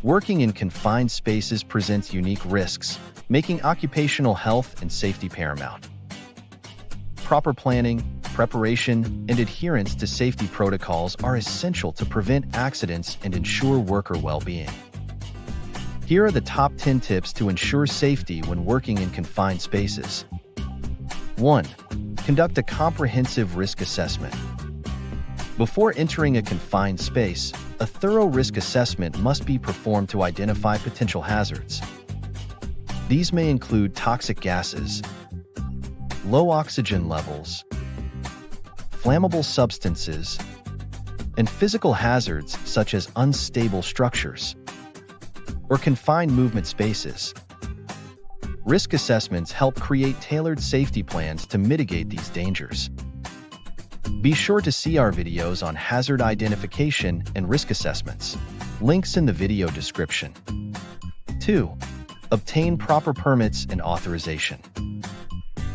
Working in confined spaces presents unique risks, making occupational health and safety paramount. Proper planning, preparation, and adherence to safety protocols are essential to prevent accidents and ensure worker well-being. Here are the top 10 tips to ensure safety when working in confined spaces. 1. Conduct a comprehensive risk assessment. Before entering a confined space, a thorough risk assessment must be performed to identify potential hazards. These may include toxic gases, low oxygen levels, flammable substances, and physical hazards such as unstable structures or confined movement spaces. Risk assessments help create tailored safety plans to mitigate these dangers. Be sure to see our videos on hazard identification and risk assessments. Links in the video description. 2. Obtain proper permits and authorization.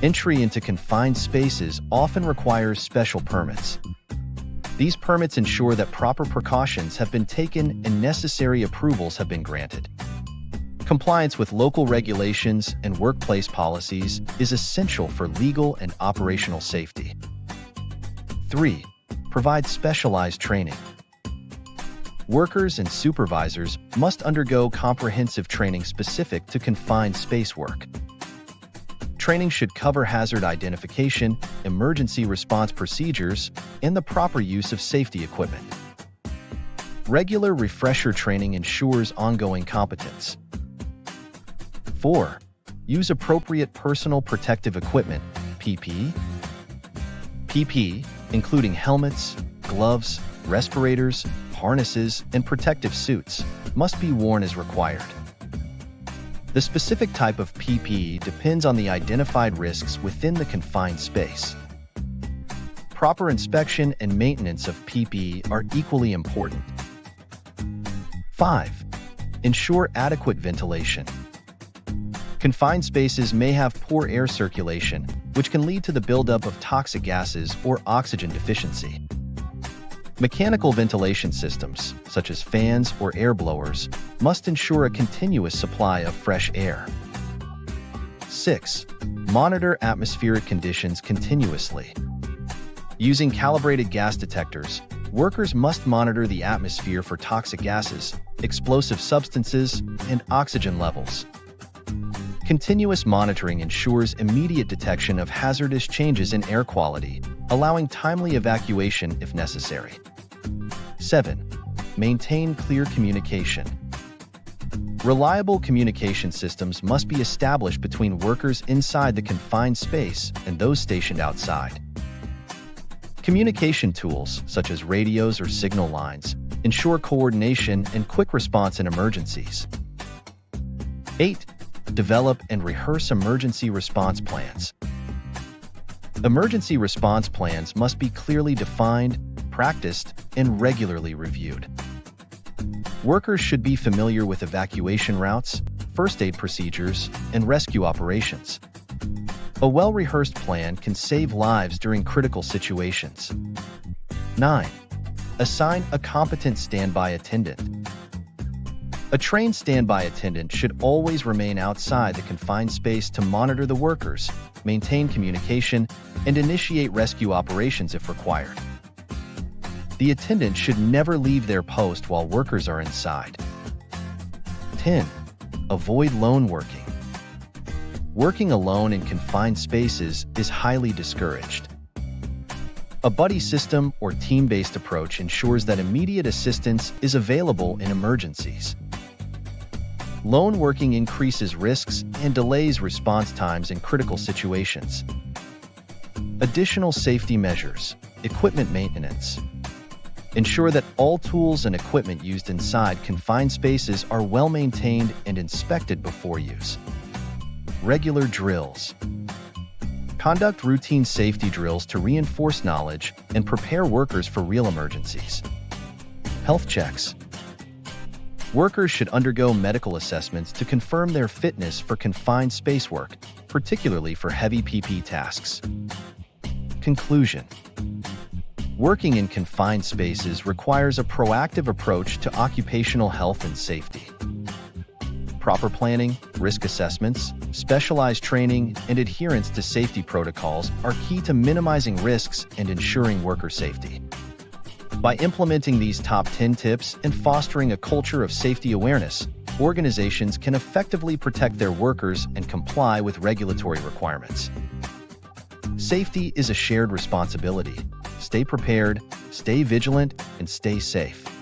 Entry into confined spaces often requires special permits. These permits ensure that proper precautions have been taken and necessary approvals have been granted. Compliance with local regulations and workplace policies is essential for legal and operational safety. 3. Provide specialized training. Workers and supervisors must undergo comprehensive training specific to confined space work. Training should cover hazard identification, emergency response procedures, and the proper use of safety equipment. Regular refresher training ensures ongoing competence. 4. Use appropriate personal protective equipment, PPE. PPE, including helmets, gloves, respirators, harnesses, and protective suits, must be worn as required. The specific type of PPE depends on the identified risks within the confined space. Proper inspection and maintenance of PPE are equally important. 5. Ensure adequate ventilation. Confined spaces may have poor air circulation, which can lead to the buildup of toxic gases or oxygen deficiency. Mechanical ventilation systems, such as fans or air blowers, must ensure a continuous supply of fresh air. 6. Monitor atmospheric conditions continuously. Using calibrated gas detectors, workers must monitor the atmosphere for toxic gases, explosive substances, and oxygen levels. Continuous monitoring ensures immediate detection of hazardous changes in air quality, allowing timely evacuation if necessary. 7. Maintain clear communication. Reliable communication systems must be established between workers inside the confined space and those stationed outside. Communication tools, such as radios or signal lines, ensure coordination and quick response in emergencies. 8. Develop and rehearse emergency response plans. Emergency response plans must be clearly defined, practiced, and regularly reviewed. Workers should be familiar with evacuation routes, first aid procedures, and rescue operations. A well-rehearsed plan can save lives during critical situations. 9. Assign a competent standby attendant. A trained standby attendant should always remain outside the confined space to monitor the workers, maintain communication, and initiate rescue operations if required. The attendant should never leave their post while workers are inside. 10. Avoid lone working. Working alone in confined spaces is highly discouraged. A buddy system or team-based approach ensures that immediate assistance is available in emergencies. Lone working increases risks and delays response times in critical situations. Additional safety measures, equipment maintenance. Ensure that all tools and equipment used inside confined spaces are well maintained and inspected before use. Regular drills. Conduct routine safety drills to reinforce knowledge and prepare workers for real emergencies. Health checks. Workers should undergo medical assessments to confirm their fitness for confined space work, particularly for heavy PP tasks. Conclusion. Working in confined spaces requires a proactive approach to occupational health and safety. Proper planning, risk assessments, specialized training, and adherence to safety protocols are key to minimizing risks and ensuring worker safety. By implementing these top 10 tips and fostering a culture of safety awareness, organizations can effectively protect their workers and comply with regulatory requirements. Safety is a shared responsibility. Stay prepared, stay vigilant, and stay safe.